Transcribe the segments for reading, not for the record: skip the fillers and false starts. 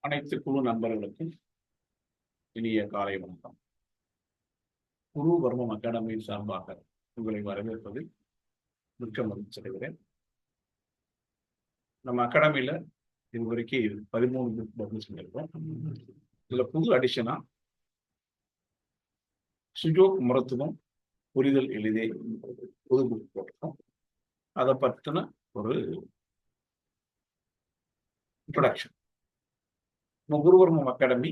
அனைத்து குழு நண்பர்களுக்கும் இனிய காலை வணக்கம். குரு வர்மம் அகாடமியின் சார்பாக உங்களை வரவேற்பதில் மிக்க மகிழ்ச்சி அடைகிறேன். நம்ம அகாடமியில இதுவரைக்கும் 13 புக் பப்ளிஷ் பண்ணியிருக்கோம். இதுல புது அடிஷனா சுஜோக் மருத்துவம் புரிதல் எளிதே புது புக் போட்டிருக்கோம். அதை பற்றின ஒரு இன்ட்ரோடக்ஷன். நம்ம Guruvarmam academy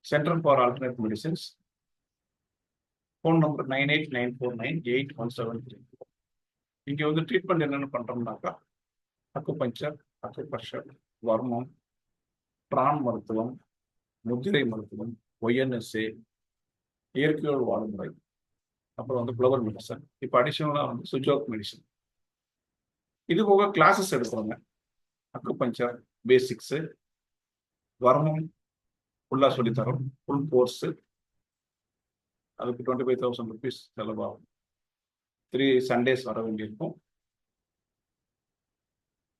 centre for alternate medicines, phone number 9894981734. இங்க வந்து ட்ரீட்மெண்ட் என்னென்ன பண்றோம்னாக்கா அக்குபஞ்சர், அக்குப்ரெஷர், வர்மம், பிரான் மருத்துவம், முத்திரை மருத்துவம், ஒய்என்எஸ்ஏ, இயற்கையோடு வாழும் முறை, அப்புறம் வந்து ஃப்ளவர் மெடிசன். இப்போ அடிஷனலா வந்து சுஜோக் மெடிசன். இது போக கிளாஸஸ் எடுக்கிறோங்க. அக்குபஞ்சர் பேசிக்ஸு, வர்மம் ஃபுல்லாக சொல்லித்தரோம், ஃபுல் கோர்ஸு. அதுக்கு 25,000 ருபீஸ் செலவாகும். 3 Sundays வர வேண்டியிருக்கும்.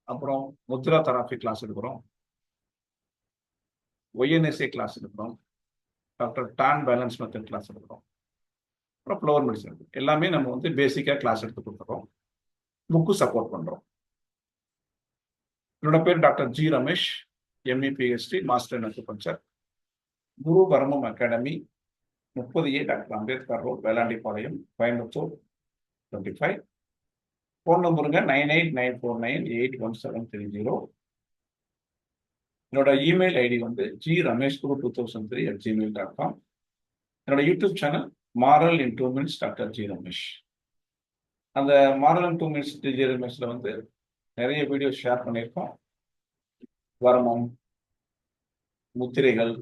அப்புறம் முத்ரா தெராப்பி கிளாஸ் எடுக்கிறோம், ஒய்என்எஸ்ஏ கிளாஸ் எடுக்கிறோம், doctor Tan balance method class எடுக்கிறோம், அப்புறம் ஃப்ளவர் மெடிசன். எல்லாமே நம்ம வந்து பேசிக்காக கிளாஸ் எடுத்து கொடுத்துறோம். புக்கு சப்போர்ட் பண்ணுறோம். என்னோட பேர் doctor G Ramesh, ME PhD, master in acupuncture. Guru Varmam academy 30A doctor Ambedkar road, Velandipalayam, Coimbatore 25. Phone நம்பருங்க 9894981730. என்னோட இமெயில் ஐடி வந்து grameshguru2003@gmail.com. என்னோட YouTube channel moral in 2 minutes doctor G Ramesh. அந்த மாரல் இன் 2 minutes ஜி ரமேஷ்ல வந்து நிறைய வீடியோ ஷேர் பண்ணியிருக்கோம். வர்மம், முத்திரைகள்,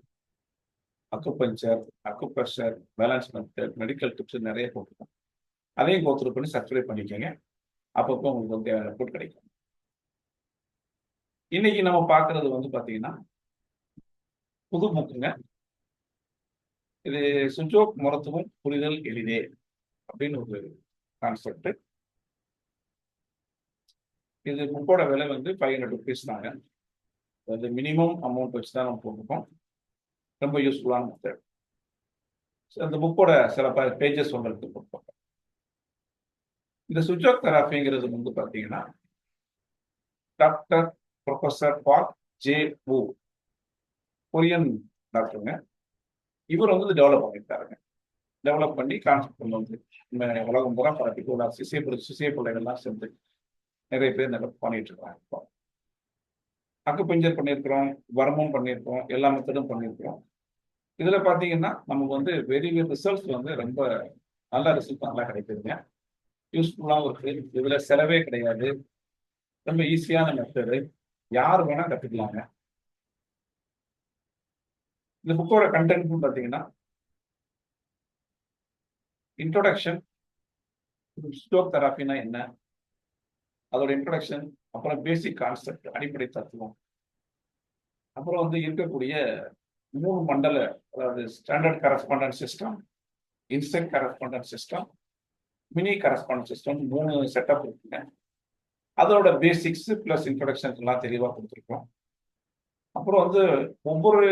acupuncture, acupressure, balance method, medical tips நிறைய போட்டிருக்கோம். அதையும் கோத்ரூ பண்ணி சப்ஸ்கிரைப் பண்ணிக்கோங்க. அப்பப்போ உங்களுக்கு வந்து தேவையான ரிப்போர்ட் கிடைக்கும். இன்னைக்கு நம்ம பார்க்கறது வந்து பார்த்தீங்கன்னா புது புக்குங்க. இது சுஜோக் மருத்துவம் புரிதல் எளிதே அப்படின்னு ஒரு கான்செப்ட். இது புக்கோட விலை வந்து 500 ருபீஸ் தாங்க. அது மினிமம் அமௌண்ட் வச்சு தான் நம்ம போட்டிருக்கோம். ரொம்ப யூஸ்ஃபுல்லான மெத்தட். அந்த புக்கோட சில பேஜஸ் உங்களுக்கு கொடுப்போம். இந்த சுஜோக் தெராப்பிங்கிறது வந்து பார்த்தீங்கன்னா டாக்டர் ப்ரொஃபசர் பார்க் ஜே வு, கொரியன் டாக்டருங்க. இவர் வந்து டெவலப் பண்ணியிருக்காருங்க. டெவலப் பண்ணி கான்செப்ட் கொண்டு வந்து உலகம் பூரா பரப்பிட்டு சிசிய பிள்ளைகள்லாம் சேர்ந்து நிறைய பேர் பண்ணிட்டு இருக்காங்க. இப்போ அக்குபஞ்சர் பண்ணியிருக்கிறோம், வர்மம் பண்ணியிருக்கோம், எல்லா மெத்தடும் பண்ணியிருக்கிறோம். இதுல பார்த்தீங்கன்னா நமக்கு வந்து வெரி ரிசல்ட்ஸ் வந்து ரொம்ப நல்ல ரிசல்ட் நல்லா கிடைக்குதுங்க. யூஸ்ஃபுல்லாகவும் இருக்கு. இதுல செலவே கிடையாது. ரொம்ப ஈஸியான மெத்தடு, யார் வேணா கற்றுக்கலாங்க. இந்த புக்கோட கண்டென்ட் பார்த்தீங்கன்னா இன்ட்ரோடக்ஷன், சுஜோக் தெராப்பினா என்ன, அதோட இன்ட்ரோடக்ஷன், அப்புறம் பேசிக் கான்செப்ட், அடிப்படை தத்துவம், அப்புறம் வந்து இருக்கக்கூடிய 3 மண்டல, அதாவது standard correspondent system, instant correspondent system, mini correspondent system, 3 setup இருக்குங்க. அதோட பேசிக்ஸ் பிளஸ் இன்ட்ரோடக்ஷன் எல்லாம் தெளிவாக கொடுத்துருக்கோம். அப்புறம் வந்து ஒவ்வொரு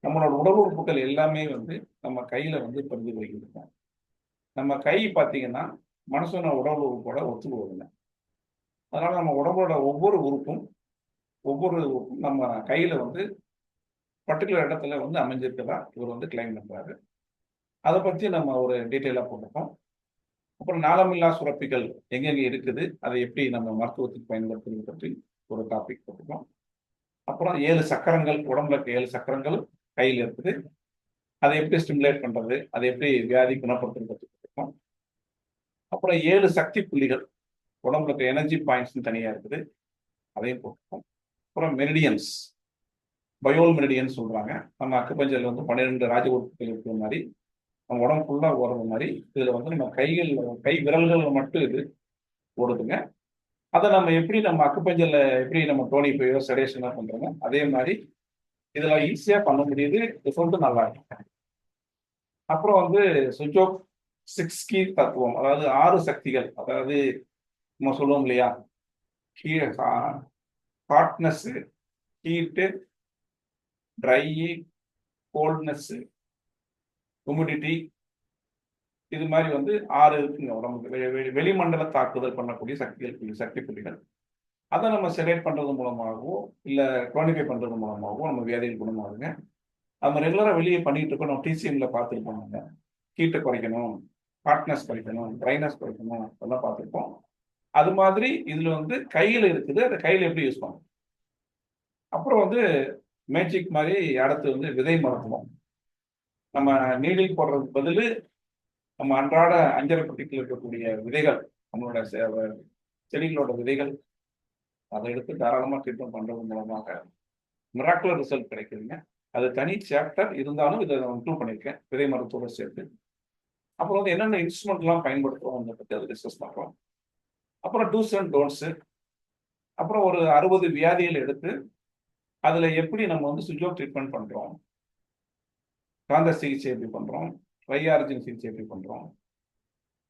நம்மளோட உடல் உறுப்புகள் எல்லாமே வந்து நம்ம கையில வந்து பிரதிபலிக்குதுங்க. நம்ம கை பார்த்தீங்கன்னா மனுஷன உடல் உறுப்போட ஒத்து போகுதுங்க. அதனால நம்ம உடம்போட ஒவ்வொரு உறுப்பும் நம்ம கையில வந்து பர்டிகுலர் இடத்துல வந்து அமைஞ்சிருக்கதா இவர் வந்து கிளைம் பண்றாரு. அதை பத்தி நம்ம ஒரு டீட்டெயிலாக போட்டிருக்கோம். அப்புறம் நாளமில்லா சுரப்பிகள் எங்கெங்க இருக்குது, அதை எப்படி நம்ம மருத்துவத்துக்கு பயன்படுத்துறது பற்றி ஒரு டாபிக் போட்டிருக்கோம். அப்புறம் 7 சக்கரங்கள், உடம்புல 7 சக்கரங்கள் கையில் இருக்குது, அதை எப்படி ஸ்டிமுலேட் பண்றது, அதை எப்படி வியாதி குணப்படுத்துறது பற்றி போட்டிருக்கோம். அப்புறம் 7 சக்தி புள்ளிகள், உடம்புல எனர்ஜி பாயிண்ட்ஸ் தனியா இருக்குது, அதையும் போட்டிருக்கோம். அப்புறம் மெரிடியன்ஸ், பயோல் மெரிடியன்ஸ் சொல்றாங்க. நம்ம அக்குபஞ்சர்ல வந்து 12 ராஜ உறுப்புகள் இருக்கிற மாதிரி நம்ம உடம்பு ஃபுல்லா ஓடுற மாதிரி இதுல வந்து நம்ம கை விரல்கள் மட்டும் இது ஓடுதுங்க. அதை நம்ம எப்படி நம்ம அக்குபஞ்சர்ல எப்படி நம்ம டோனிஃபையோ செடேஷனா பண்றோமோ அதே மாதிரி இதுல ஈஸியா பண்ண முடியுது. ரிசல்ட் நல்லா இருக்கு. அப்புறம் வந்து சுஜோக் 6 கீ தத்துவம், அதாவது 6 சக்திகள், அதாவது நம்ம சொல்லுவோம் இல்லையா, hotness, heat, try, coldness, humidity, இது மாதிரி வந்து 6 இருக்குங்க உடம்புக்கு. வெளிமண்டல தாக்குதல் பண்ணக்கூடிய சக்தி புள்ளிகள். அதை நம்ம செலேக்ட் பண்றது மூலமாகவோ இல்ல குவான்டிஃபை பண்றது மூலமாகவோ நம்ம வியாதிகள் குணமாகுங்க. நம்ம ரெகுலரா வெளியே பண்ணிட்டு இருக்கோம். நம்ம டிசிஎம்ல பார்த்துருப்போம். ஹீட்டை குறைக்கணும், ஹாட்னஸ் குறைக்கணும், ட்ரைனஸ் குறைக்கணும், அதெல்லாம் பார்த்துருப்போம். அது மாதிரி இதுல வந்து கையில இருக்குது. அதை கையில எப்படி யூஸ் பண்ணணும். அப்புறம் வந்து மேஜிக் மாதிரி அடுத்து வந்து விதை மருத்துவம். நம்ம நீடில் போடுறதுக்கு பதில் நம்ம அன்றாட அஞ்சரை பெட்டிக்குள் இருக்கக்கூடிய விதைகள், நம்மளோட செடிகளோட விதைகள், அதை எடுத்து தாராளமாக ட்ரீட்மெண்ட் பண்றது மூலமாக மிராக்குலர் ரிசல்ட் கிடைக்குதுங்க. அது தனி சாப்டர் இருந்தாலும் இதை நான் இன்க்ளூட் பண்ணியிருக்கேன் விதை மருத்துவ சேர்த்து. அப்புறம் வந்து என்னென்ன இன்ஸ்ட்ருமெண்ட்லாம் பயன்படுத்துறோம் அதை பற்றி அதை டிஸ்கஸ் பண்ணுறோம். அப்புறம் டூஸ் அண்ட் டோன்ட்ஸு. அப்புறம் ஒரு 60 வியாதிகள் எடுத்து அதில் எப்படி நம்ம வந்து சுவிட்ச் ஆஃப் ட்ரீட்மெண்ட் பண்ணுறோம், காந்த சிகிச்சை எப்படி பண்ணுறோம், ட்ரை ஆர்ஜின் சிகிச்சை எப்படி பண்ணுறோம்,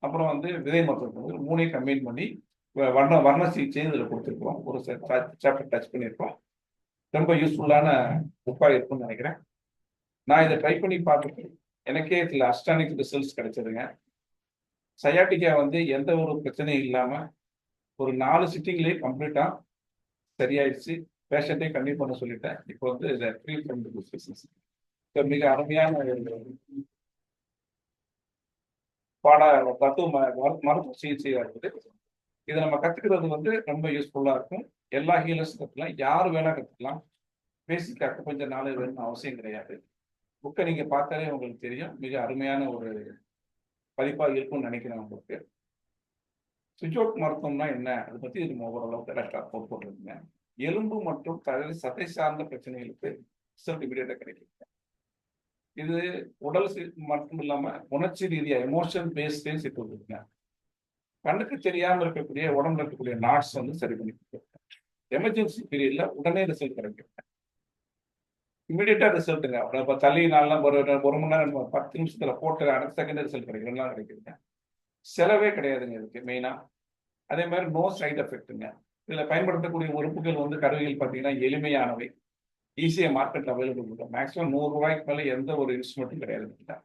அப்புறம் வந்து விதை மருத்துவம் 3ஐயும் கம்பைன் பண்ணி வர்ண சிகிச்சை இதில் கொடுத்துருக்கோம். ஒரு சாப்டர் டச் பண்ணியிருக்கோம். ரொம்ப யூஸ்ஃபுல்லான புக்காக இருக்கும்னு நினைக்கிறேன். நான் இதை ட்ரை பண்ணி பார்த்துட்டு எனக்கே இதில் அஸ்டானிக் ரிசல்ட்ஸ் கிடைச்சதுங்க. சயாட்டிக்கா வந்து எந்த ஒரு பிரச்சனையும் இல்லாமல் ஒரு 4 சிட்டிங்லேயே கம்ப்ளீட்டாக சரியாயிடுச்சு. பேஷண்ட்டே கண்டிப்பாக பண்ண சொல்லிட்டேன். இப்போ வந்து இதை ஃப்ரீ ஃப்ரம் பிஸ்னஸ். மிக அருமையான தத்துவ மருத்துவ சிகிச்சையாக இருக்குது. இதை நம்ம கற்றுக்கிறது வந்து ரொம்ப யூஸ்ஃபுல்லாக இருக்கும். எல்லா ஹீலர்ஸும் கற்றுக்கலாம், யார் வேணா கற்றுக்கலாம். பேசிக்காக கொஞ்சம் நாள் வேணும்னு அவசியம் கிடையாது. புக்கை நீங்கள் பார்த்தாலே உங்களுக்கு தெரியும். மிக அருமையான ஒரு பதிப்பாக இருக்கும்னு நினைக்கிறேன் உங்களுக்கு. சுவிட்ச் அவுட் மருத்துவம்னா என்ன, அதை பற்றி நம்ம ஓரளவுக்கு கரெக்டாக போட்டுருக்குங்க. எலும்பு மற்றும் சதை சார்ந்த பிரச்சனைகளுக்கு ரிசல்ட் இமீடியட்டாக கிடைக்கும். இது உடல் மட்டும் இல்லாம உணர்ச்சி ரீதியா எமோஷன் பேஸ்டையும் சேர்த்து கொடுக்குங்க. கண்ணுக்கு தெரியாம இருக்கக்கூடிய உடம்புல இருக்கக்கூடிய நாட்ஸ் வந்து சரி பண்ணி கொடுக்குங்க. எமர்ஜென்சி பீரியட்ல உடனே ரிசல்ட் கிடைக்கும். இமீடியட்டா ரிசல்ட்டுங்க. இப்போ தள்ளி நாள்லாம் ஒரு மணி நேரம் 10 நிமிஷத்துல போட்டு அடுத்த செகண்ட் ரிசல்ட் கிடைக்கும். 2 நாள் கிடைக்குதுங்க. செலவே கிடையாதுங்க இதுக்கு மெயினா. அதே மாதிரி நோ சைட் எஃபெக்ட்டுங்க. இதுல பயன்படுத்தக்கூடிய உறுப்புகள் வந்து கருவிகள் பார்த்தீங்கன்னா எளிமையானவை, ஈஸியா மார்க்கெட்ல அவைலபிள் இருக்கும். மேக்ஸிமம் 100 ரூபாய்க்கு மேலே எந்த ஒரு இன்ஸ்ட்ருமெண்ட்டும் கிடையாது.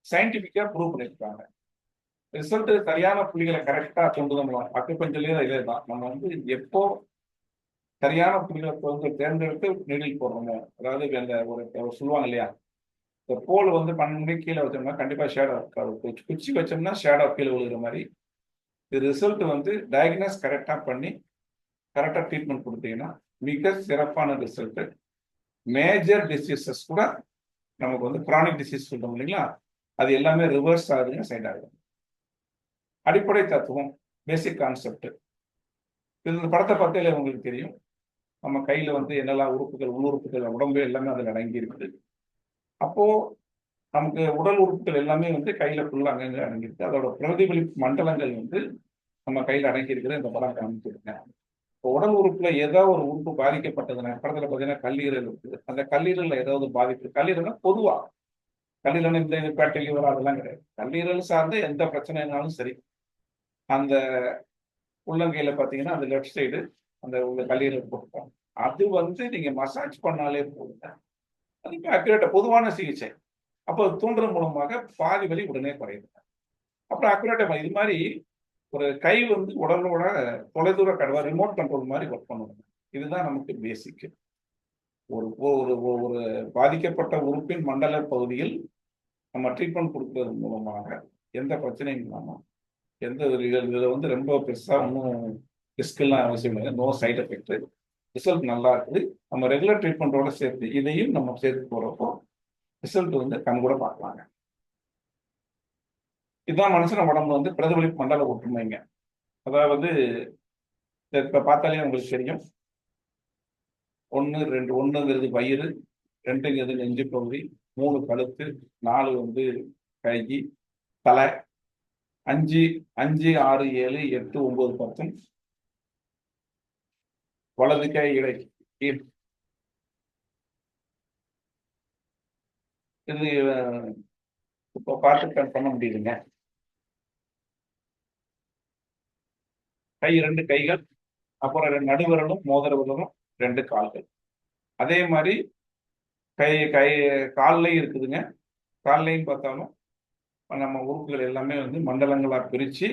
சயின்டிபிக்கா ப்ரூவ் பண்ணியிருக்காங்க. ரிசல்ட் சரியான புள்ளிகளை கரெக்டா கொண்டு அக்குபஞ்சர்லயும் இதே தான். நம்ம வந்து எப்போ சரியான புள்ளிகளை வந்து தேர்ந்தெடுத்து நீடில் போடுறோமோ, அதாவது அந்த ஒரு சொல்லுவாங்க இல்லையா, இந்த போல் வந்து 12 மணிக்கு கீழே வச்சோம்னா கண்டிப்பா ஷேடோ குச்சி வச்சோம்னா ஷேடோ கீழே விழுகிற மாதிரி இது ரிசல்ட் வந்து டயக்னோஸ் கரெக்டா பண்ணி கரெக்டா ட்ரீட்மெண்ட் கொடுத்தீங்கன்னா மிக சிறப்பான ரிசல்ட். மேஜர் டிசீசஸ் கூட நமக்கு வந்து கிரானிக் டிசீஸ் சொல்றோம் இல்லைங்களா, அது எல்லாமே ரிவர்ஸ் ஆகுதுங்க, சைட் ஆகுது. அடிப்படை தத்துவம், பேசிக் கான்செப்ட். இந்த படத்தை பார்த்தாலே உங்களுக்கு தெரியும். நம்ம கையில வந்து என்னெல்லாம் உறுப்புகள், உள்ளுறுப்புகள், உடம்பு எல்லாமே அதில் அடங்கி இருக்குது. அப்போ நமக்கு உடல் உறுப்புகள் எல்லாமே வந்து கையில ஃபுல்லாக அங்கங்கே அடங்கியிருக்கு. அதோட பிரதிபலிப்பு மண்டலங்கள் வந்து நம்ம கையில் அடங்கி இருக்கிற இந்த படம் காமிச்சிருக்கேன். இப்போ உடல் உறுப்புல ஏதோ ஒரு உறுப்பு பாதிக்கப்பட்டதுன்னா, படத்துல பார்த்தீங்கன்னா கல்லீரல் இருக்குது. அந்த கல்லீரல்ல ஏதாவது பாதிப்பு, கல்லீரல்னா பொதுவா கல்லீரல் இந்த லிவர் அதெல்லாம் கிடையாது. கல்லீரல் சார்ந்த எந்த பிரச்சனைனாலும் சரி, அந்த உள்ளங்கையில பார்த்தீங்கன்னா அந்த லெஃப்ட் சைடு அந்த உள்ள கல்லீரல் போட்டுப்பாங்க. அது வந்து நீங்க மசாஜ் பண்ணாலே போதுங்க. அதுக்கு அக்யூரேட்டா பொதுவான சிகிச்சை. அப்போ தூண்டுறது மூலமாக பாதி வலி உடனே குறையுது. அப்புறம் அக்யூரேட்டா இது மாதிரி ஒரு கை வந்து உடலோட தொலைதூர கடவா ரிமோட் கண்ட்ரோல் மாதிரி ஒர்க் பண்ணுவாங்க. இதுதான் நமக்கு பேசிக். ஒரு ஒரு ஒரு பாதிக்கப்பட்ட உறுப்பின் மண்டல பகுதியில் நம்ம ட்ரீட்மெண்ட் கொடுக்கறது மூலமாக எந்த பிரச்சனையும் இல்லாமல் எந்த ஒரு இதில் வந்து ரொம்ப பெருசாக ஒன்றும் ரிஸ்கெல்லாம் அவசியம் இல்லை. நோ சைட் எஃபெக்ட், ரிசல்ட் நல்லா இருக்குது. நம்ம ரெகுலர் ட்ரீட்மெண்ட்டோட சேர்த்து இதையும் நம்ம சேர்த்து போகிறப்போ ரிசல்ட் வந்து கண் கூட பார்க்கலாங்க. இதுதான் மனுஷன் உடம்புல வந்து பிரதிபலிப்பு மண்டல ஒற்றுமைங்க. அதாவது இப்போ பார்த்தாலே உங்களுக்கு தெரியும். 1 2 1ங்கிறது வயிறு, 2ங்கிறது நெஞ்சு பகுதி, 3 கழுத்து, 4 வந்து கை, தலை, 5 5 6 7 8 9 10 வலது கை இடை. இது இப்போ பார்த்து பண்ண முடியுதுங்க. கை 2 கைகள், அப்புறம் நடுவிரலும் மோதிர விரலும் 2 கால்கள். அதே மாதிரி கை கை கால்லையும் இருக்குதுங்க. கால்லையும் பார்த்தாலும் நம்ம உறுப்புகள் எல்லாமே வந்து மண்டலங்களா பிரிச்சு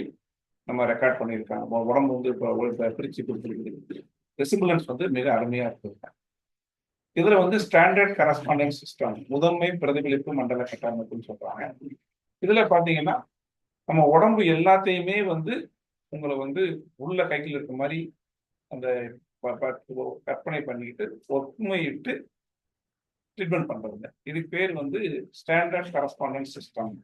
நம்ம ரெக்கார்ட் பண்ணியிருக்காங்க. உடம்பு வந்து இப்போ பிரிச்சு கொடுத்துருக்குது. ரெசிபிளன்ஸ் வந்து மிக அருமையா இருக்கு. இதுல வந்து ஸ்டாண்டர்ட் கரஸ்பாண்டன்ஸ் சிஸ்டம், முதன்மை பிரதிபலிப்பு மண்டல கட்டமைப்புன்னு சொல்றாங்க. இதுல பாத்தீங்கன்னா நம்ம உடம்பு எல்லாத்தையுமே வந்து உங்களை வந்து உள்ள கையில் இருக்க மாதிரி அந்த கற்பனை பண்ணிக்கிட்டு ஒப்புமையிட்டு ட்ரீட்மெண்ட் பண்றதுங்க. இதுக்கு பேர் வந்து ஸ்டாண்டர்ட் கரஸ்பாண்டன்ஸ் சிஸ்டம்.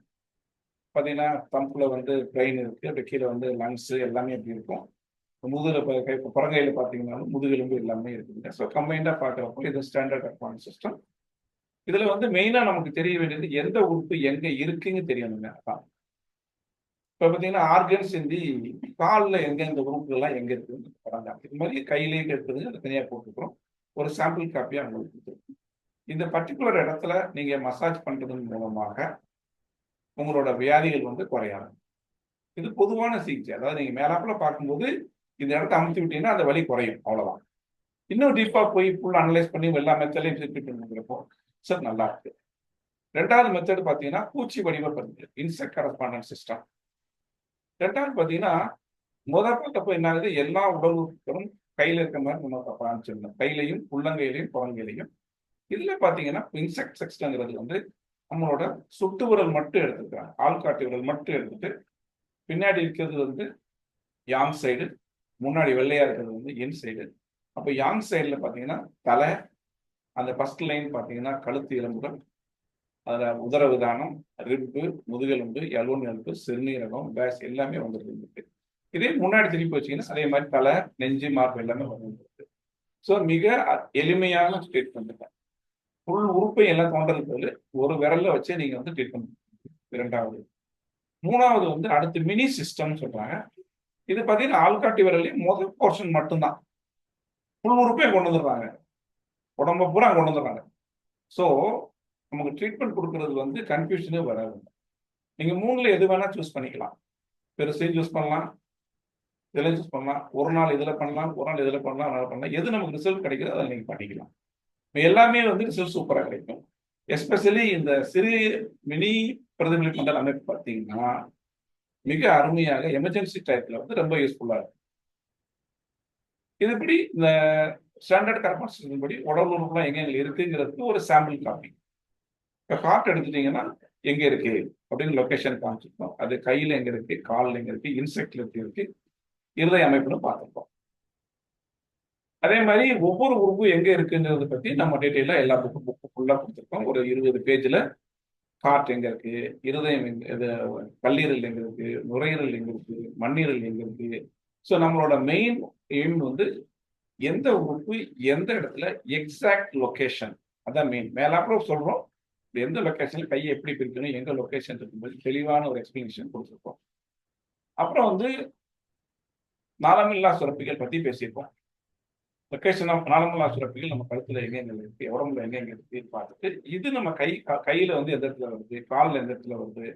பாத்தீங்கன்னா தம்புல வந்து பிரெயின் இருக்கு, அப்படி கீழே வந்து லங்ஸ் எல்லாமே எப்படி இருக்கும். முதுகுல புறங்கையில பாத்தீங்கன்னாலும் முதுகெலும்பு எல்லாமே இருக்குதுங்க. ஸோ கம்பைண்டா பாக்குறப்போ இது ஸ்டாண்டர்ட் கரஸ்பாண்டன்ஸ் சிஸ்டம். இதுல வந்து மெயினா நமக்கு தெரிய வேண்டியது எந்த உறுப்பு எங்க இருக்குன்னு தெரியணுங்க. அதான் இப்ப பாத்தீங்கன்னா ஆர்கன்ஸ் இந்த காலில் எங்க இந்த உறுப்புகள் எல்லாம் எங்க இருக்குன்னு படம். இது மாதிரி கையிலேயே இருக்குது, அதை தனியா போட்டுக்கிறோம். ஒரு சாம்பிள் காப்பியா உங்களுக்கு கொடுத்துருக்கோம். இந்த பர்டிகுலர் இடத்துல நீங்க மசாஜ் பண்றதன் மூலமாக உங்களோட வியாதிகள் வந்து குறையாது. இது பொதுவான சிகிச்சை. அதாவது நீங்க மேலாப்புல பார்க்கும்போது இந்த இடத்த அமுத்தி விட்டீங்கன்னா அந்த வலி குறையும், அவ்வளவுதான். இன்னும் டீப்பா போய் ஃபுல் அனலைஸ் பண்ணி எல்லா மெத்தடையும் ட்ரீட்மெண்ட் பண்ணுறப்போ சார் நல்லா இருக்கு. ரெண்டாவது மெத்தட் பாத்தீங்கன்னா பூச்சி வடிவ பரிந்து, இன்செக்ட் கரஸ்பாண்டன்ஸ் சிஸ்டம். ரெண்டாவது பாத்தீங்கன்னா பார்த்தப்போ என்ன ஆகுது, எல்லா உடல் உறுப்புகளும் கையில இருக்க மாதிரி நம்ம காமிச்சிருந்தோம். கையிலையும் உள்ளங்கையிலையும் புறங்கையிலையும். இதுல பாத்தீங்கன்னா இன்செக்ட் செக்ஸ்ங்கிறது வந்து நம்மளோட சுட்டு விரல் மட்டும் எடுத்துக்கிறாங்க. ஆள்காட்டி விரல் மட்டும் எடுத்துட்டு பின்னாடி இருக்கிறது வந்து யாங் சைடு, முன்னாடி வெள்ளையா இருக்கிறது வந்து என் சைடு. அப்போ யாங் சைடுல பாத்தீங்கன்னா தலை, அந்த ஃபர்ஸ்ட் லைன் பாத்தீங்கன்னா கழுத்து எலும்புகள், அதுல உதரவிதானம், ரிப்பு, முதுகெலும்பு, எலும்பு எலும்பு, சிறுநீரகம், பேஸ் எல்லாமே வந்துருக்கு. இதே முன்னாடி திருப்பி வச்சீங்கன்னா அதே மாதிரி தலை, நெஞ்சு, மார்பு எல்லாமே வந்துருக்கு. ஸோ மிக எளிமையான ட்ரீட்மெண்ட். ஃபுல் உறுப்பை எல்லாம் தோன்றதுக்கு ஒரு விரல்ல வச்சே நீங்க வந்து ட்ரீட்மெண்ட். இரண்டாவது. மூணாவது வந்து அடுத்து மினி சிஸ்டம் சொல்றாங்க. இது பாத்தீங்கன்னா ஆள்காட்டி விரலையும் முதல் போர்ஷன் மட்டும்தான், ஃபுல் உறுப்பையும் கொண்டு வந்துடுறாங்க, உடம்ப பூரா கொண்டு வந்துடுறாங்க. ஸோ நமக்கு ட்ரீட்மெண்ட் கொடுக்கறது வந்து கன்ஃபியூஷனே வராது. நீங்க மூணுல எது வேணா சூஸ் பண்ணிக்கலாம். பெருசையும் சூஸ் பண்ணலாம், இதுல சூஸ் பண்ணலாம், ஒரு நாள் இதுல பண்ணலாம், ஒரு நாள் இதுல பண்ணலாம். எது நமக்கு ரிசல்ட் கிடைக்குதோ அதை நீங்க பண்ணிக்கலாம். எல்லாமே வந்து ரிசல்ட் சூப்பரா கிடைக்கும். எஸ்பெஷலி இந்த சிறு மினி பிரதிபலிப்பு மண்டல அமைப்பு பார்த்தீங்கன்னா மிக அருமையாக எமர்ஜென்சி டைப்ல வந்து ரொம்ப யூஸ்ஃபுல்லா இருக்கும். இதுபடி இந்த ஸ்டாண்டர்ட் கரஸ்பாண்டன்ஸ் படி உடல் உறுப்புலாம் எங்க இருக்குங்கிறதுக்கு ஒரு சாம்பிள் காப்பி. இப்போ ஹார்ட் எடுத்துட்டீங்கன்னா எங்க இருக்கு அப்படின்னு லொகேஷன் காமிச்சிருக்கோம். அது கையில எங்க இருக்கு, காலில் எங்க இருக்கு, இன்செக்ட்ல இருக்கு, இருதய அமைப்புன்னு பார்த்துருக்கோம். அதே மாதிரி ஒவ்வொரு உறுப்பும் எங்க இருக்குங்கிறத பத்தி நம்ம டீட்டெயிலா எல்லா புக்கு ஃபுல்லா கொடுத்துருக்கோம். ஒரு 20 பேஜ்ல ஹார்ட் எங்க இருக்கு, இருதயம் எங்க, கல்லீரல் எங்க இருக்கு, நுரையீரல் எங்க இருக்கு, மண்ணீரல் எங்க இருக்கு. ஸோ நம்மளோட மெயின் எய்ம் வந்து எந்த உறுப்பு எந்த இடத்துல எக்ஸாக்ட் லொகேஷன், அதான் மெயின். மேலாப்புல சொல்றோம் எந்த லொகேஷன்ல கையை எப்படி பிரிக்கணும், எங்க லொகேஷன் இருக்கும்போது தெளிவான ஒரு எக்ஸ்பிளனேஷன் கொடுத்துருக்கோம். அப்புறம் வந்து நாளமில்லா சுரப்பிகள் பத்தி பேசியிருக்கோம். லொகேஷன் ஆஃப் நாளமில்லா சுரப்பிகள் நம்ம கழுத்துல எங்க இருக்கு, உடம்புல எங்க இருக்கு பார்த்துட்டு இது நம்ம கையில வந்து எந்த இடத்துல வருது, காலில் எந்த இடத்துல வருது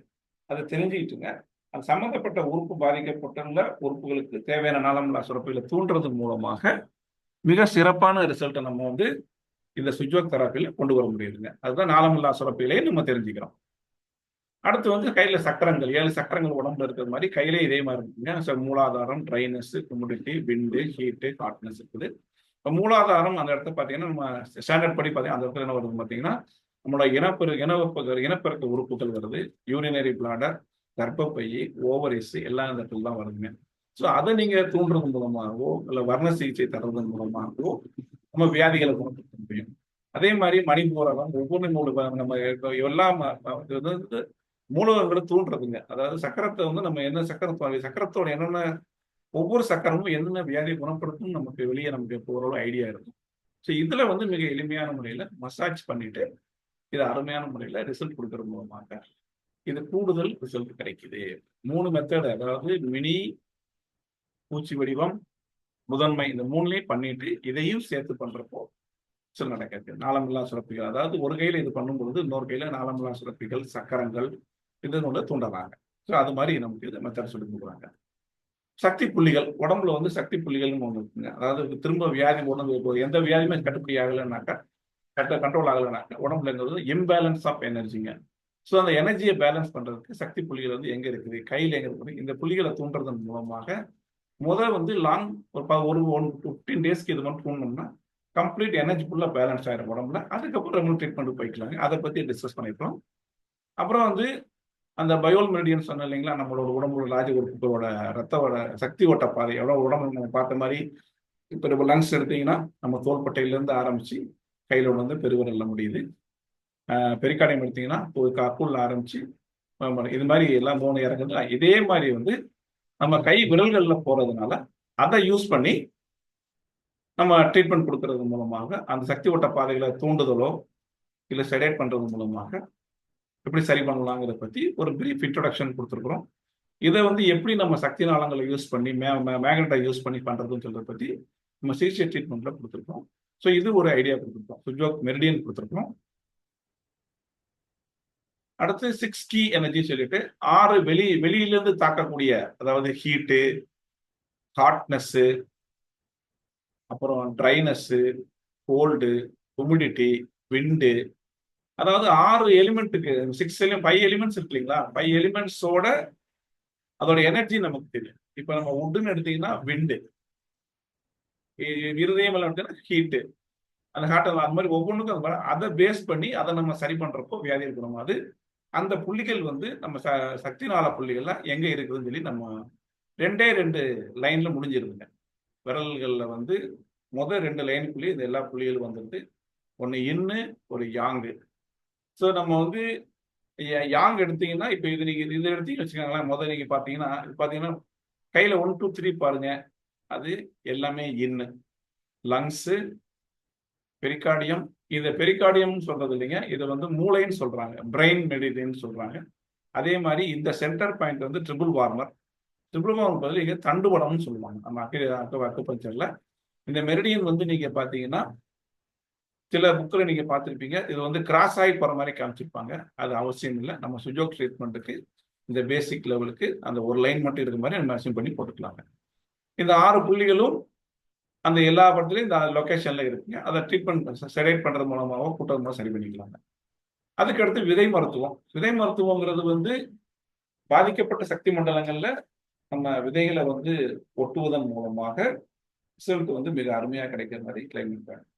அதை தெரிஞ்சுக்கிட்டுங்க. அது சம்பந்தப்பட்ட உறுப்பு பாதிக்கப்பட்டுள்ள உறுப்புகளுக்கு தேவையான நாளமில்லா சுரப்பிகளை தூண்டுறது மூலமாக மிக சிறப்பான ரிசல்ட்டை நம்ம வந்து இந்த சுவிட்ச் தெராப்பியில கொண்டு வர முடியுதுங்க. அதுதான் நாளமில்லா சுரப்பிலே நம்ம தெரிஞ்சுக்கிறோம். அடுத்து வந்து கையில சக்கரங்கள், 7 சக்கரங்கள் உடம்புல இருக்கிற மாதிரி கையிலே இதே மாதிரி இருக்குங்க. மூலாதாரம், ட்ரைனஸ், குமுடிட்டி, விண்டு, ஹீட்டு, ஹாட்னஸ் இருக்குது. இப்போ மூலாதாரம் அந்த இடத்த பார்த்தீங்கன்னா நம்ம ஸ்டாண்டர்ட் படி பார்த்தீங்கன்னா அந்த இடத்துல என்ன வருது பார்த்தீங்கன்னா நம்மளோட இனப்பெருக்க உறுப்புகள் வருது. யூரினரி பிளாடர், கர்ப்பப்பை, ஓவரிஸ் எல்லாம் இந்த இடத்துல தான் வருதுங்க. ஸோ அதை நீங்க தூண்டுறது மூலமாகவோ இல்லை வர்ண சிகிச்சை தர்றதன் மூலமாகவோ நம்ம வியாதிகளை குணப்படுத்த முடியும். அதே மாதிரி மணிபூரகம் ஒவ்வொரு நம்ம எல்லாம் மூலகங்களை தூண்டுறதுங்க. அதாவது சக்கரத்தை வந்து நம்ம என்ன சக்கரத்தோட என்னென்ன ஒவ்வொரு சக்கரமும் என்னென்ன வியாதியை குணப்படுத்தும் நமக்கு வெளியே நமக்கு ஓரளவு ஐடியா இருக்கும். ஸோ இதுல வந்து மிக எளிமையான முறையில மசாஜ் பண்ணிட்டு இது அருமையான முறையில ரிசல்ட் கொடுக்கறது மூலமாக இது கூடுதல் ரிசல்ட் கிடைக்குது. 3 மெத்தட், அதாவது மினி, பூச்சி வடிவம், முதன்மை, இந்த 3லையும் பண்ணிட்டு இதையும் சேர்த்து பண்றப்போ நடக்குது. நாளமில்லா சுரப்பிகள், அதாவது ஒரு கையில இது பண்ணும்பொழுது இன்னொரு கையில நாளமில்லா சுரப்பிகள், சக்கரங்கள் இது கொண்டு தூண்டறாங்க. ஸோ அது மாதிரி நமக்கு இது மெத்தட் சொல்லி கொடுக்குறாங்க. சக்தி புள்ளிகள், உடம்புல வந்து சக்தி புள்ளிகள்னு ஒன்று இருக்குங்க. அதாவது திரும்ப வியாதி ஒன்று எந்த வியாதியுமே கட்டுப்படி ஆகலைன்னாக்கா கரெக்டாக கண்ட்ரோல் ஆகலைனாக்க உடம்புல இருக்கிறது இம்பேலன்ஸ் ஆஃப் எனர்ஜிங்க. ஸோ அந்த எனர்ஜியை பேலன்ஸ் பண்றதுக்கு சக்தி புள்ளிகள் வந்து எங்க இருக்குது, கையில் எங்க இருக்குது, இந்த புள்ளிகளை தூண்டுறதன் மூலமாக வந்து லாங் ஒரு 15 டேஸ்க்கு இது மட்டும் தூண்டணும்னா கம்ப்ளீட் எனர்ஜி ஃபுல்லாக பேலன்ஸ் ஆயிரும் உடம்புல. அதுக்கப்புறம் ரெகுலர் ட்ரீட்மெண்ட் போய்க்கலாங்க. அதை பற்றி டிஸ்கஸ் பண்ணிருக்கோம். அப்புறம் வந்து அந்த பயோல் மெரிடியன் சொன்ன இல்லைங்களா, நம்மளோட உடம்போட ராஜ உறுப்புகளோட ரத்தோட சக்தி ஓட்ட பாதை எவ்வளோ உடம்பு நம்ம பார்த்த மாதிரி. இப்போ நம்ம லங்ஸ் எடுத்தீங்கன்னா நம்ம தோள்பட்டையிலேருந்து ஆரம்பிச்சு கையில் வந்து பெருவிரல்ல முடியுது. பெரிக்கார்டியம் எடுத்தீங்கன்னா கூழ்ல ஆரம்பிச்சு இது மாதிரி எல்லாம் 3 இறங்குது. இதே மாதிரி வந்து நம்ம கை விரல்கள்ல போறதுனால அதை யூஸ் பண்ணி நம்ம ட்ரீட்மெண்ட் கொடுக்கறது மூலமாக அந்த சக்தி ஓட்ட பாதைகளை தூண்டுதலோ இல்லை செடேட் பண்றது மூலமாக எப்படி சரி பண்ணலாங்கிறத பத்தி ஒரு பிரீஃப் இன்ட்ரோடக்ஷன் கொடுத்துருக்குறோம். இதை வந்து எப்படி நம்ம சக்தி நாளங்களை யூஸ் பண்ணி மேக்னெட்டை யூஸ் பண்ணி பண்றதுன்னு சொல்றதை பத்தி நம்ம சிகிச்சை ட்ரீட்மெண்ட்ல கொடுத்துருக்கோம். ஸோ இது ஒரு ஐடியா கொடுத்துருக்கோம். சுஜோக் மெரிடியன் கொடுத்துருக்கோம். அடுத்து 6 கீ எனர்ஜி சொல்லிட்டு 6 வெளியிலிருந்து தாக்கக்கூடிய, அதாவது ஹீட்டு, ஹாட்னஸ், அப்புறம் ட்ரைனஸ், கோல்டு, ஹுமிடிட்டி, விண்டு, அதாவது 6 எலிமெண்ட்டுக்கு 5 எலிமெண்ட்ஸ் இருக்கு இல்லைங்களா, 5 எலிமெண்ட்ஸோட அதோட எனர்ஜி நமக்கு தெரியும். இப்ப நம்ம உட்டுன்னு எடுத்தீங்கன்னா விண்டு, இருதயம் எல்லாம் ஹீட்டு, அந்த ஹார்ட் அந்த மாதிரி ஒவ்வொன்றுக்கும் அதை பேஸ் பண்ணி அதை நம்ம சரி பண்றப்போ வியாதி இருக்கணும். அது அந்த புள்ளிகள் வந்து நம்ம சக்தி நாள புள்ளிகள்லாம் எங்க இருக்குதுன்னு சொல்லி நம்ம 2 லைன்ல முடிஞ்சிருக்குங்க. விரல்கள்ல வந்து முதல் 2 லைனுக்குள்ளேயே இந்த எல்லா புள்ளிகளும் வந்துருது. ஒன்னு இன்னு, ஒரு யாங்கு. ஸோ நம்ம வந்து யாங் எடுத்தீங்கன்னா இப்ப இது நீங்க இதை எடுத்தீங்கன்னு வச்சுக்கோங்களேன். முதல் நீங்க பாத்தீங்கன்னா கையில 1 2 3 பாருங்க, அது எல்லாமே இன்னு. Lungs, pericardium. இந்த பெரிகார்டியம் சொல்றது இல்லைங்க, இது வந்து மூளைன்னு சொல்றாங்க, பிரெயின் மெரிடியன் சொல்றாங்க. அதே மாதிரி இந்த சென்டர் பாயிண்ட் வந்து ட்ரிபிள் வார்மர். ட்ரிபிள் வார்மர் பதில் இங்க தண்டுவடம்னு சொல்லுவாங்க நம்ம அக்குபஞ்சர்ல. இந்த மெரிடியன் வந்து நீங்க பாத்தீங்கன்னா சில புக்கில் நீங்க பார்த்துருப்பீங்க, இது வந்து கிராஸ் ஆகி போற மாதிரி காமிச்சிருப்பாங்க. அது அவசியம் இல்லை. நம்ம சுஜோக் ட்ரீட்மெண்ட்டுக்கு இந்த பேசிக் லெவலுக்கு அந்த ஒரு லைன் மட்டும் இருக்க மாதிரி நம்ம அசியூம் பண்ணி போட்டுக்கலாங்க. இந்த 6 புள்ளிகளும் அந்த எல்லா படத்துலையும் இந்த லொக்கேஷன்ல இருக்குங்க. அதை ட்ரீட்மெண்ட் செடேட் பண்றது மூலமாகவோ கூட்டம் மூலம் சரி பண்ணிக்கலாங்க. அதுக்கடுத்து விதை மருத்துவம். விதை மருத்துவங்கிறது வந்து பாதிக்கப்பட்ட சக்தி மண்டலங்கள்ல நம்ம விதைகளை வந்து ஒட்டுவதன் மூலமாக ரிசல்ட் வந்து மிக அருமையாக கிடைக்கிற மாதிரி கிளைமேட் வேணும்.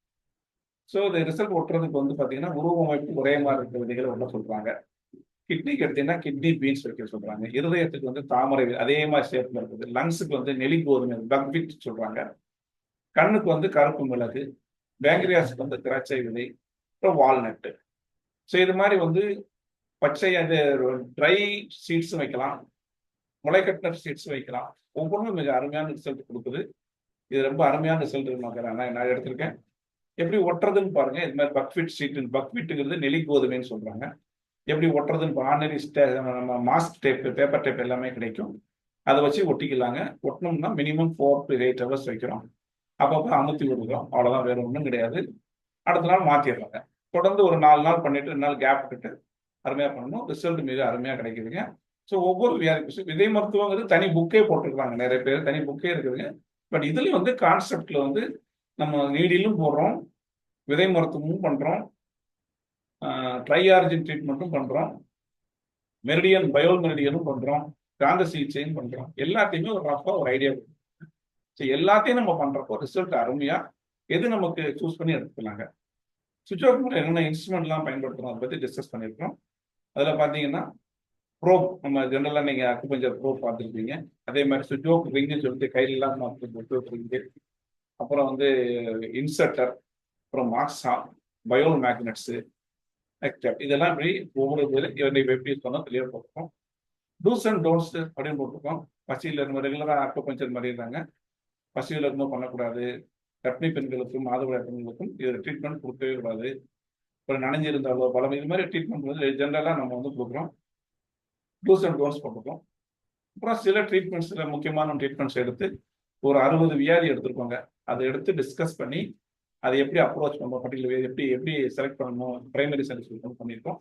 ஸோ இந்த ரிசல்ட் ஒட்டுறதுக்கு வந்து பார்த்தீங்கன்னா உருவமைப்பு ஒரே மாதிரி இருக்க விதைகளை ஒட்ட சொல்றாங்க. கிட்னிக்கு எடுத்தீங்கன்னா கிட்னி பீன்ஸ் வைக்க சொல்றாங்க. இருதயத்துக்கு வந்து தாமரை அதே மாதிரி ஷேப்ல இருக்குது. லங்ஸுக்கு வந்து நெலி கோதுமை பக்வீட் சொல்றாங்க. கண்ணுக்கு வந்து கருப்பு மிளகு, பேங்க்ரியாஸுக்கு வந்து திராட்சை விதை, அப்புறம் வால்நட்டு. ஸோ இது மாதிரி வந்து பச்சை அது ட்ரை சீட்ஸும் வைக்கலாம், முளைக்கட்டின சீட்ஸும் வைக்கலாம். ஒவ்வொன்றும் மிக அருமையான ரிசல்ட் கொடுக்குது. இது ரொம்ப அருமையான ரிசல்ட் நான் எடுத்திருக்கேன். எப்படி ஒட்டுறதுன்னு பாருங்க. இது மாதிரி பக்வீட் சீட், பக்வீட்டுங்கிறது நெலி கோதுமைன்னு சொல்றாங்க. எப்படி ஒட்டுறதுன்னு ஆர்டினரி நம்ம மாஸ்க் டேப், பேப்பர் டேப் எல்லாமே கிடைக்கும். அதை வச்சு ஒட்டிக்கலாங்க. ஒட்டணும்னா மினிமம் 4 to 8 hours வைக்கிறோம். அப்பப்போ அமுத்தி விடுறோம், அவ்வளோதான், வேற ஒன்றும் கிடையாது. அடுத்த நாள் மாற்றிடுறாங்க. தொடர்ந்து ஒரு 4 நாள் பண்ணிட்டு 2 நாள் கேப் விட்டுட்டு அருமையாக பண்ணணும். ரிசல்ட் மிக அருமையாக கிடைக்குதுங்க. ஸோ ஒவ்வொரு வியாதிக்கு விதை மருத்துவங்கிறது தனி புக்கே போட்டுருக்காங்க. நிறைய பேர் தனி புக்கே இருக்குதுங்க. பட் இதுலயும் வந்து கான்செப்ட்ல வந்து நம்ம நீடிலும் போடுறோம், விதை மருத்துவமும் பண்றோம், ட்ரை ஆர்ஜின் ட்ரீட்மெண்ட்டும் பண்றோம், மெரிடியன் பயோல் மெரிடியனும் பண்றோம், காந்த சிகிச்சையும் பண்றோம். எல்லாத்தையுமே ஒரு ரஃபா ஒரு ஐடியா. எல்லாத்தையும் நம்ம பண்றப்போ ரிசல்ட் அருமையா எது நமக்கு சூஸ் பண்ணி எடுத்துக்கலாங்க. சுஜோக் என்னென்ன இன்ஸ்ட்ருமெண்ட்லாம் பயன்படுத்துறோம் அதை பத்தி டிஸ்கஸ் பண்ணியிருக்கோம். அதுல பாத்தீங்கன்னா ப்ரோப், நம்ம ஜென்ரலா நீங்க அக்குபஞ்சர் ப்ரோப் பார்த்துருப்பீங்க. அதே மாதிரி சுஜோக் ரிங்னு சொல்லிட்டு கையிலாம் ரிங்கு, அப்புறம் வந்து இன்சர்டர், அப்புறம் மாக்ஸா, பயோல் மேக்னெட்ஸு, இதெல்லாம் இப்படி ஒவ்வொரு எப்படி சொன்னா தெளிவாக போட்டிருக்கோம். டூஸ் அண்ட் டோன்ட்ஸ் அப்படின்னு போட்டிருக்கோம். பசியில் இருக்கும் ரெகுலராக அக்குபஞ்சர் மாதிரி இருந்தாங்க, பசியில் இருக்கும்போது பண்ணக்கூடாது. கர்ப்பிணி பெண்களுக்கும் மாதவிடாய் பெண்களுக்கும் இது ட்ரீட்மெண்ட் கொடுக்கவே கூடாது. அப்புறம் நனைஞ்சிருந்தாலோ பலம், இது மாதிரி ட்ரீட்மெண்ட் வந்து ஜென்ரலாக நம்ம வந்து கொடுக்குறோம். டூஸ் அண்ட் டோன்ட்ஸ் போட்டிருக்கோம். அப்புறம் சில ட்ரீட்மெண்ட்ஸ்ல முக்கியமான ட்ரீட்மெண்ட்ஸ் எடுத்து ஒரு 60 வியாதி எடுத்திருக்கோங்க. அதை எடுத்து டிஸ்கஸ் பண்ணி அதை எப்படி அப்ரோச் பண்ணணும், பர்டிகுலர் எப்படி செலக்ட் பண்ணணும், பிரைமரி செலக்ஷன் பண்ணியிருக்கோம்.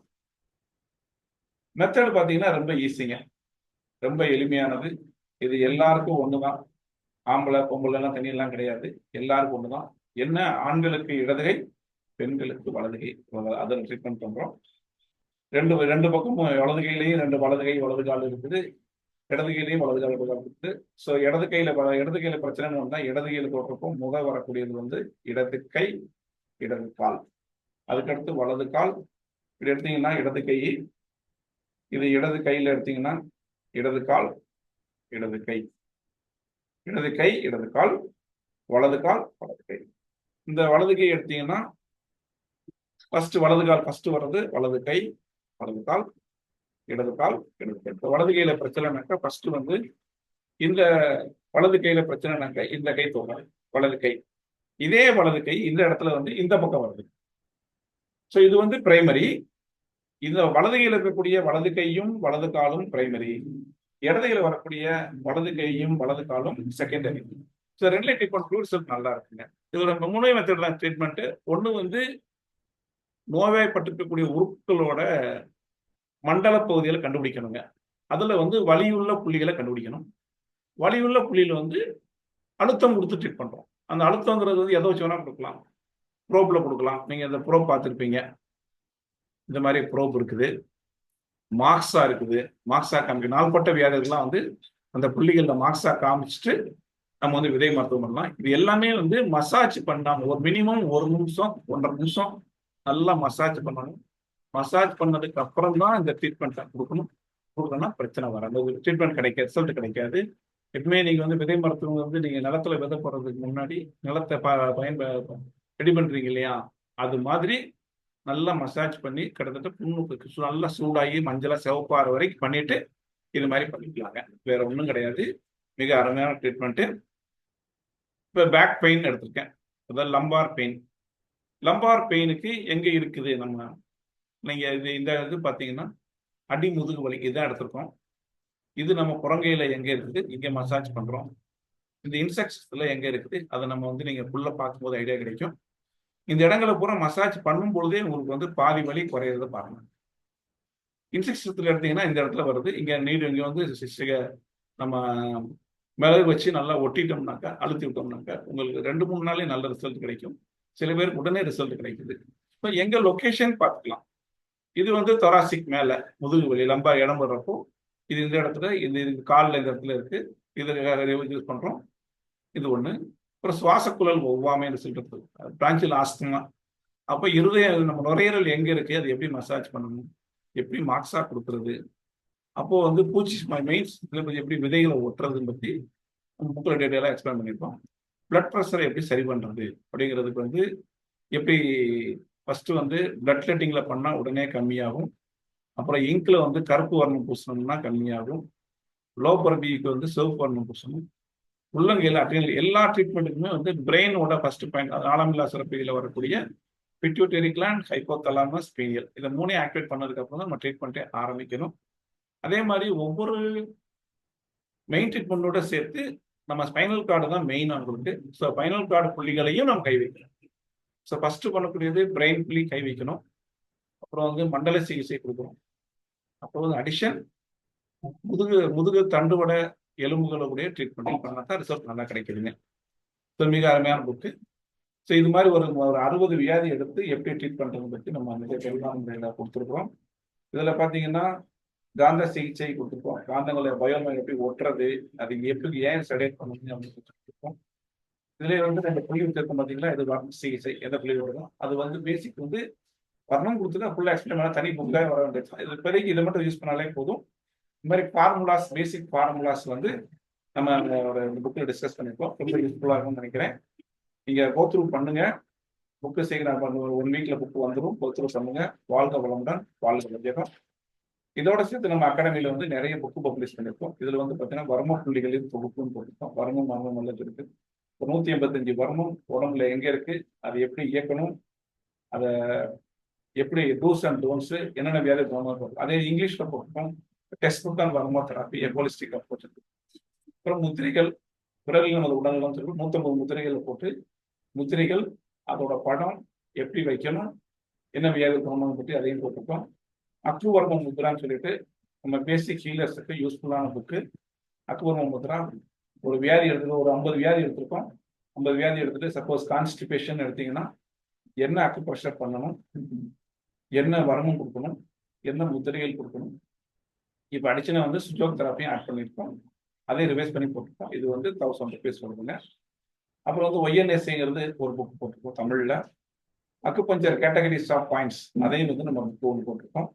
மெத்தட் பார்த்தீங்கன்னா ரொம்ப ஈஸிங்க, ரொம்ப எளிமையானது. இது எல்லாருக்கும் ஒண்ணுதான். ஆம்பளை பொம்பளை எல்லாம் தனியெல்லாம் கிடையாது, எல்லாருக்கும் ஒண்ணுதான். என்ன, ஆண்களுக்கு இடதுகை, பெண்களுக்கு வலது கை அதை ட்ரீட்மெண்ட் பண்றோம். ரெண்டு ரெண்டு பக்கமும் வலது கையிலையும் ரெண்டு வலது கை வலது கால் இருக்குது, இடது கையிலையும் வலது கால் இருக்குது. ஸோ இடது கையில பிரச்சனைன்னு வந்தா இடது கையில தோற்றப்போ வரக்கூடியது வந்து இடது கை இடது கால். அதுக்கடுத்து வலது கால். இப்படி எடுத்தீங்கன்னா இடது கை, இது இடது கையில எடுத்தீங்கன்னா இடது கால் இடது கை, இடது கை இடது கால், வலது கால் வலது கை. இந்த வலது கை எடுத்தீங்கன்னா வலது கால் ஃபர்ஸ்ட் வர்றது வலது கை வலது கால் இடது கால் இடது கை. வலது கையில பிரச்சனைனாக்கா ஃபர்ஸ்ட் வந்து இந்த வலது கையில பிரச்சனைனாக்கா இந்த கை தோணும் வலது கை. இதே வலது கை இந்த இடத்துல வந்து இந்த பக்கம் வருது. ஸோ இது வந்து பிரைமரி. இந்த வலது கையில் இருக்கக்கூடிய வலது கையும் வலது காலும் பிரைமரி, இடது கையில் வரக்கூடிய வலது கையும் வலது காலும் செகண்டரி. ஸோ ரெண்டுல ட்ரீட்மெண்ட் ரிசல்ட் நல்லா இருக்குங்க. இதோட மூணு மெத்தட்ல ட்ரீட்மெண்ட். ஒன்று வந்து நோய்வாய்ப்பட்டிருக்கக்கூடிய உறுப்புகளோட மண்டல பகுதிகளை கண்டுபிடிக்கணுங்க. அதுல வந்து வலியுள்ள புள்ளிகளை கண்டுபிடிக்கணும். வலியுள்ள புள்ளியில வந்து அழுத்தம் கொடுத்து ட்ரீட் பண்றோம். அந்த அழுத்தங்கிறது வந்து எதை வச்சு வேணா கொடுக்கலாம். ப்ரோப்ல கொடுக்கலாம். நீங்க இந்த ப்ரோப் பார்த்துருப்பீங்க. இந்த மாதிரி ப்ரோப் இருக்குது, மார்க்ஸா இருக்குது. மார்க்ஸா காமிக்க நாள்பட்ட வியாதிகள்லாம் வந்து அந்த புள்ளிகள்ல மார்க்ஸா காமிச்சிட்டு நம்ம வந்து விதை மருத்துவம் பண்ணலாம். இது எல்லாமே வந்து மசாஜ் பண்ணாம ஒரு மினிமம் 1 நிமிஷம் 1.5 நிமிஷம் நல்லா மசாஜ் பண்ணணும். மசாஜ் பண்ணதுக்கு அப்புறம் தான் இந்த ட்ரீட்மெண்ட் கொடுக்கணும். கொடுக்கணும்னா பிரச்சனை வராது, ட்ரீட்மெண்ட் கிடைக்காது, ரிசல்ட் கிடைக்காது. எப்பவுமே நீங்க வந்து விதை மருத்துவம் வந்து நீங்க நிலத்துல விதை போடுறதுக்கு முன்னாடி நிலத்தை ரெடி பண்றீங்க இல்லையா, அது மாதிரி நல்லா மசாஜ் பண்ணி கிட்டத்தட்ட புண்ணுக்கு நல்லா சூடாகி மஞ்சளா சிவப்பாற வரைக்கும் பண்ணிட்டு இது மாதிரி பண்ணிக்கலாங்க. வேற ஒன்றும் கிடையாது. மிக அருமையான ட்ரீட்மெண்ட். இப்போ பேக் பெயின் எடுத்திருக்கேன், அதாவது லம்பார் பெயின். லம்பார் பெயினுக்கு எங்க இருக்குது நம்ம, நீங்க இந்த இது பாத்தீங்கன்னா அடி முதுகு வலி இதான் எடுத்திருக்கோம். இது நம்ம புறங்கையில எங்க இருக்குது, இங்க மசாஜ் பண்றோம். இந்த இன்செக்ட்ஸ்ல எங்க இருக்குது அதை நம்ம வந்து நீங்க ஃபுல்லா பார்க்கும்போது ஐடியா கிடைக்கும். இந்த இடங்களை பூரா மசாஜ் பண்ணும் பொழுதே உங்களுக்கு வந்து பாதி வலி குறையிறத பாருங்க. இன்செக்ட்ஸ்ல எடுத்தீங்கன்னா இந்த இடத்துல வருது, இங்க வந்து நம்ம மிளகு வச்சு நல்லா ஒட்டிட்டோம்னாக்கா, அழுத்தி விட்டோம்னாக்கா உங்களுக்கு 2-3 நாளே நல்ல ரிசல்ட் கிடைக்கும். சில பேருக்கு உடனே ரிசல்ட் கிடைக்குது. இப்போ எங்க லொகேஷன் பார்த்துக்கலாம். இது வந்து தொராசிக் மேல முதுகு வலி லம்பா இடம் வர்றப்போ இது இந்த இடத்துல, இது காலில் இந்த இடத்துல இருக்கு. இதை யூஸ் பண்றோம். இது ஒண்ணு. அப்புறம் சுவாசக்குழல் ஒவ்வாமைன்னு சொல்றது பிராஞ்சில் ஆஸ்துமா. அப்போ நம்ம நுரையீரல் எங்க இருக்கு, அது எப்படி மசாஜ் பண்ணணும், எப்படி மார்க்ஸா கொடுக்கறது, அப்போ வந்து பூச்சி மெயின்ஸ் எப்படி விதைகளை ஒட்டுறதுன்னு பத்தி புக்கில் டீட்டெயிலாக எக்ஸ்பிளைன் பண்ணியிருப்போம். பிளட் ப்ரெஷரை எப்படி சரி பண்றது அப்படிங்கிறதுக்கு வந்து எப்படி ஃபர்ஸ்ட் வந்து பிளட் கிளட்டிங்ல பண்ணா உடனே கம்மியாகும். அப்புறம் இங்க்ல வந்து கருப்பு வர்ணம் பூசணும்னா கம்மியாகும். லோ பர்பிக்கு வந்து சிவப்பு வர்ணம் பூசணும். உள்ளங்கையில் அட்ரினல் எல்லா ட்ரீட்மெண்ட்டுக்குமே வந்து பிரெயினோட ஃபர்ஸ்ட் பாயிண்ட், ஆழமில்லா சுரப்பியில் வரக்கூடிய பிட்யூட்டரி கிளாண்ட், ஹைப்போதலாமஸ், பீனியல், இதை 3 ஆக்டிவேட் பண்ணதுக்கு அப்புறம் தான் நம்ம ட்ரீட்மெண்ட்டே ஆரம்பிக்கணும். அதே மாதிரி ஒவ்வொரு மெயின் ட்ரீட்மெண்ட்டோட சேர்த்து நம்ம ஸ்பைனல் கார்டு தான் மெயின் ஆகுது. ஸோ ஸ்பைனல் கார்டு புள்ளிகளையும் நம்ம கை வைக்கணும். ஸோ ஃபர்ஸ்ட் பண்ணக்கூடியது பிரெயின் புள்ளி கை வைக்கணும். அப்புறம் வந்து மண்டல சிகிச்சை கொடுக்கணும். அப்புறம் வந்து அடிஷன் முதுகு தண்டுவட எலும்புகளுடைய ட்ரீட்மெண்ட் பண்ணா தான் ரிசல்ட் நல்லா கிடைக்குதுங்க. ஸோ மிக அருமையான புக்கு. ஸோ இது மாதிரி ஒரு 60 வியாதி எடுத்து எப்படி ட்ரீட் பண்றது பற்றி நம்ம மிக தெளிவான முறையில் கொடுத்துருக்கோம். இதுல பாத்தீங்கன்னா காந்த சிகிச்சை கொடுத்துருக்கோம். காந்தங்களை பயோமை எப்படி ஒட்டுறது, அது எப்படி ஏன் செடேட் பண்ணணும் அப்படின்னு கொடுத்துருக்கோம். இதுல வந்து 2 புள்ளி வச்சிருக்கோம் பாத்தீங்களா, இது வர்ண சிகிச்சை எந்த புள்ளி வருதோ அது வந்து பேசிக் வந்து வர்ணம் கொடுத்துட்டு ஃபுல்லா எக்ஸ்பிளைன் பண்ணா தனி புக்காக வர வேண்டியது. இது இப்போதைக்கு இதை மட்டும் யூஸ் பண்ணாலே போதும். இந்த மாதிரி ஃபார்முலாஸ், பேசிக் ஃபார்முலாஸ் வந்து நம்ம ஒரு புக்கில் டிஸ்கஸ் பண்ணிருக்கோம். ரொம்ப யூஸ்ஃபுல்லாக இருக்கும்னு நினைக்கிறேன். நீங்க கோத்ரூ பண்ணுங்க. புக்கு சீக்கிரம் ஒரு 1 வீக்ல புக்கு வந்துடும். கோத்ரூ பண்ணுங்க. வாழ்க வளமுடன், வாழ்க வளமுடன். இதோட சேர்த்து நம்ம அகாடமியில வந்து நிறைய புக்கு பப்ளிஷ் பண்ணிருக்கோம். இதுல வந்து பாத்தீங்கன்னா வர்ம புள்ளிகளின் தொகுப்புன்னு போட்டிருக்கோம். வர்மம் மர்மம் எல்லாம் இருக்கு. 185 வர்மம் உடம்புல எங்க இருக்கு, அதை எப்படி இயக்கணும், அதை எப்படி டூஸ் அண்ட் டோன்ஸ், என்னென்ன வியாதி போகணும், அதே இங்கிலீஷ்ல போட்டிருக்கோம். டெக்ஸ்ட் புக் தான் வர்ம தெராப்பி, எபோலிஸ்டிக் அப்ரோச். அப்புறம் முத்திரைகள், விரல்கள் நமது உடல்நலம் சொல்லி 150 முத்திரைகளை போட்டு, முத்திரைகள் அதோட படம் எப்படி வைக்கணும், என்ன வியாதி போகணும்னு பற்றி அதையும் போட்டிருக்கோம். அக்ரூவர்ம முத்ரான்னு சொல்லிட்டு நம்ம பேசிக் ஹீலர்ஸுக்கு யூஸ்ஃபுல்லான புக்கு. அக்ரூவர்ம முத்ரா ஒரு வியாதி எடுத்துக்கோ, ஒரு 50 வியாதி எடுத்திருக்கோம். 50 வியாதி எடுத்துட்டு சப்போஸ் கான்ஸ்டிபேஷன் எடுத்தீங்கன்னா என்ன அக்குப்ரெஷர் பண்ணணும், என்ன வருமம் கொடுக்கணும், என்ன முத்திரைகள் கொடுக்கணும். இப்போ அடிஷனாக வந்து சுஜோக் தெராப்பியும் ஆட் பண்ணியிருக்கோம். அதையும் ரிவைஸ் பண்ணி போட்டிருக்கோம். இது வந்து 1000 ருபீஸ் வருதுங்க. அப்புறம் வந்து ஒய்என்எஸ்சிங்கிறது ஒரு புக் போட்டிருக்கோம் தமிழில். அக்குபஞ்சர் கேட்டகரிஸ் ஆஃப் பாயிண்ட்ஸ் அதையும் வந்து நம்ம புக் ஒன்று போட்டிருக்கோம்.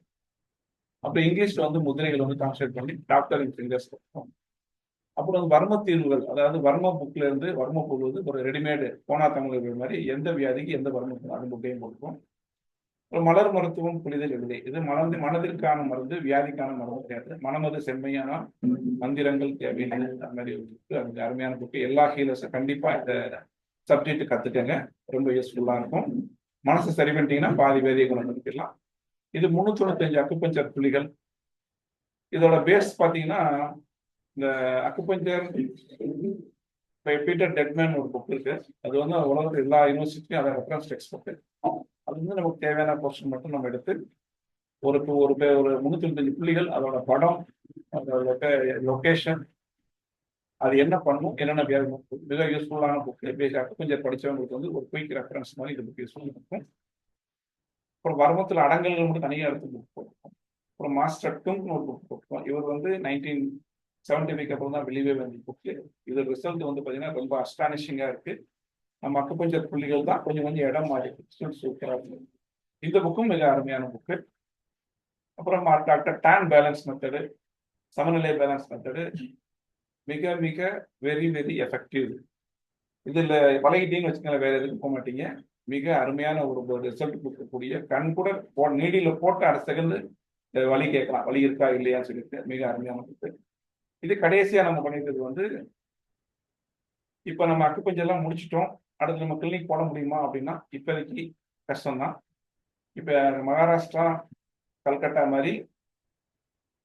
அப்புறம் இங்கிலீஷ்ல வந்து முதிரைகள் வந்து டிரான்ஸ்லேட் பண்ணி டாக்டர் இன் ஃபிங்கர்ஸ் போட்டிருக்கோம். அப்புறம் வந்து வர்ம தீர்வுகள், அதாவது வர்ம புக்ல இருந்து வர்ம பொருள் வந்து ஒரு ரெடிமேடு போனா தமிழ் மாதிரி எந்த வியாதிக்கு எந்த வர்மத்துக்கும் அது புக்கையும் போட்டிருக்கோம். ஒரு மலர் மருத்துவம் புரிதல் எழுதி, இது மனதிற்கான மருந்து, வியாதிக்கான மருந்து கிடையாது. மனமது செம்மையான மந்திரங்கள் தேவையில்லை அந்த மாதிரி இருக்கு. அது அருமையான புக்கு. எல்லா ஹீலர்ஸும் கண்டிப்பா இந்த சப்ஜெக்ட் கத்துக்கங்க, ரொம்ப யூஸ்ஃபுல்லா இருக்கும். மனசை சரி பண்ணிட்டீங்கன்னா பாதி வேதியை குணப்படுத்திடலாம். இது 395 அக்குபஞ்சர் புள்ளிகள். இதோட பேஸ் பார்த்தீங்கன்னா இந்த அக்குபஞ்சர் பீட்டர் டெட்மேன் ஒரு புக் இருக்கு. அது வந்து உலகத்தில் எல்லா யூனிவர்சிட்டியும் அதை ரெஃபரன்ஸ் டெக்ஸ்ட் புக். அது வந்து நமக்கு தேவையான போர்ஷன் மட்டும் நம்ம எடுத்து ஒரு ஒரு 395 புள்ளிகள், அதோட படம், அதோட லொகேஷன், அது என்ன பண்ணும், என்னென்ன மிக யூஸ்ஃபுல்லான புக். அக்குபஞ்சர் படித்தவங்களுக்கு வந்து ஒரு குயிக் ரெஃபரன்ஸ் மாதிரி இந்த புக் யூஸ்ஃபுல்லாக இருக்கும். அப்புறம் வர்மத்தில் அடங்கல்கள் மட்டும் தனியாக எடுத்து புக் போட்டிருக்கோம். அப்புறம் மாஸ்டர் டுங்க்னு ஒரு புக் போட்டிருக்கோம். இவர் வந்து 1975 அப்புறம் தான் வெளியே வந்த புக்கு. இது ரிசல்ட் வந்து பார்த்தீங்கன்னா ரொம்ப அஸ்டானிஷிங்காக இருக்கு. நம்ம அக்குபஞ்சர் புள்ளிகள் தான் கொஞ்சம் கொஞ்சம் இடம் மாறி சூப்பராக இருக்கு. இந்த புக்கும் மிக அருமையான புக்கு. அப்புறம் டாக்டர் டான் பேலன்ஸ் மெத்தடு, சமநிலை பேலன்ஸ் மெத்தடு மிக மிக வெரி வெரி எஃபெக்டிவ். இதில் பழகிட்டீங்கன்னு வச்சுக்கோங்களேன், வேற எதுக்கும் போக மாட்டீங்க. மிக அருமையான ஒரு ரிசல்ட் கொடுக்கக்கூடிய, கண் கூட நீடியில் போட்டு அடுத்த செகண்ட் வலி கேட்கலாம், வலி இருக்கா இல்லையான்னு சொல்லிட்டு மிக அருமையான புக்கு. இது கடைசியா நம்ம பண்ணிட்டது வந்து, இப்போ நம்ம அக்குபஞ்சர்லாம் முடிச்சிட்டோம், அடுத்து நம்ம கிளினிக் போட முடியுமா அப்படின்னா இப்போதைக்கு கஷ்டம்தான். இப்போ மகாராஷ்டிரா, கல்கட்டா மாதிரி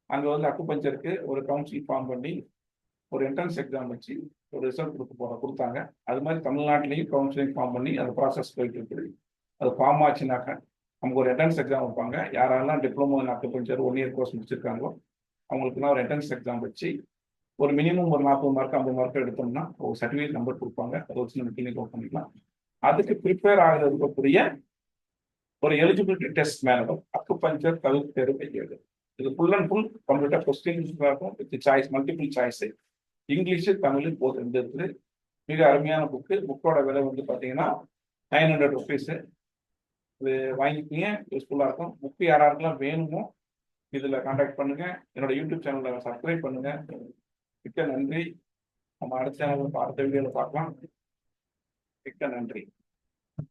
அங்கே வந்து அக்குபஞ்சருக்கு ஒரு கவுன்சில் ஃபார்ம் பண்ணி ஒரு என்ட்ரன்ஸ் எக்ஸாம் வச்சு ஒரு ரிசல்ட் கொடுத்தாங்க. அது மாதிரி தமிழ்நாட்டிலையும் கவுன்சிலிங் ஃபார்ம் பண்ணி அது ப்ராசஸ் போயிட்டு இருக்குது. அது ஃபார்ம் ஆச்சுனாக்கா நமக்கு ஒரு என்ட்ரன்ஸ் எக்ஸாம் வைப்பாங்க. யாரெல்லாம் diploma in acupuncture 1 year course முடிச்சிருக்காங்களோ அவங்களுக்குலாம் ஒரு என்ட்ரன்ஸ் எக்ஸாம் வச்சு ஒரு மினிமம் ஒரு 40 மார்க் 50 மார்க் எடுத்தோம்னா ஒரு சர்டிஃபிகேட் நம்பர் கொடுப்பாங்க. அதை வச்சு நம்ம கிளினிக் ஓப்பன் பண்ணிக்கலாம். அதுக்கு ப்ரிப்பேர் ஆகிறதுக்குரிய ஒரு எலிஜிபிலிட்டி டெஸ்ட் மேனுவல் அக்குபஞ்சர் தகுதி தேர்வு வைக்கிறது. இது ஃபுல் அண்ட் ஃபுல் கம்ப்ளீட்டாக கொஸ்டின்ஸ் இருக்கும் with choice, multiple choice, English Tamil போது இருக்குது. மிக அருமையான புக்கு. புக்கோட விலை வந்து பார்த்தீங்கன்னா 900 ருபீஸு. இது வாங்கிக்கிங்க, யூஸ்ஃபுல்லாக இருக்கும். புக்கு யாராருக்கெல்லாம் வேணுமோ இதில் கான்டாக்ட் பண்ணுங்க. என்னோட யூடியூப் சேனலை சப்ஸ்கிரைப் பண்ணுங்க. மிக்க நன்றி. நம்ம அடுத்த வீடியோவில் பார்க்கலாம். மிக்க நன்றி.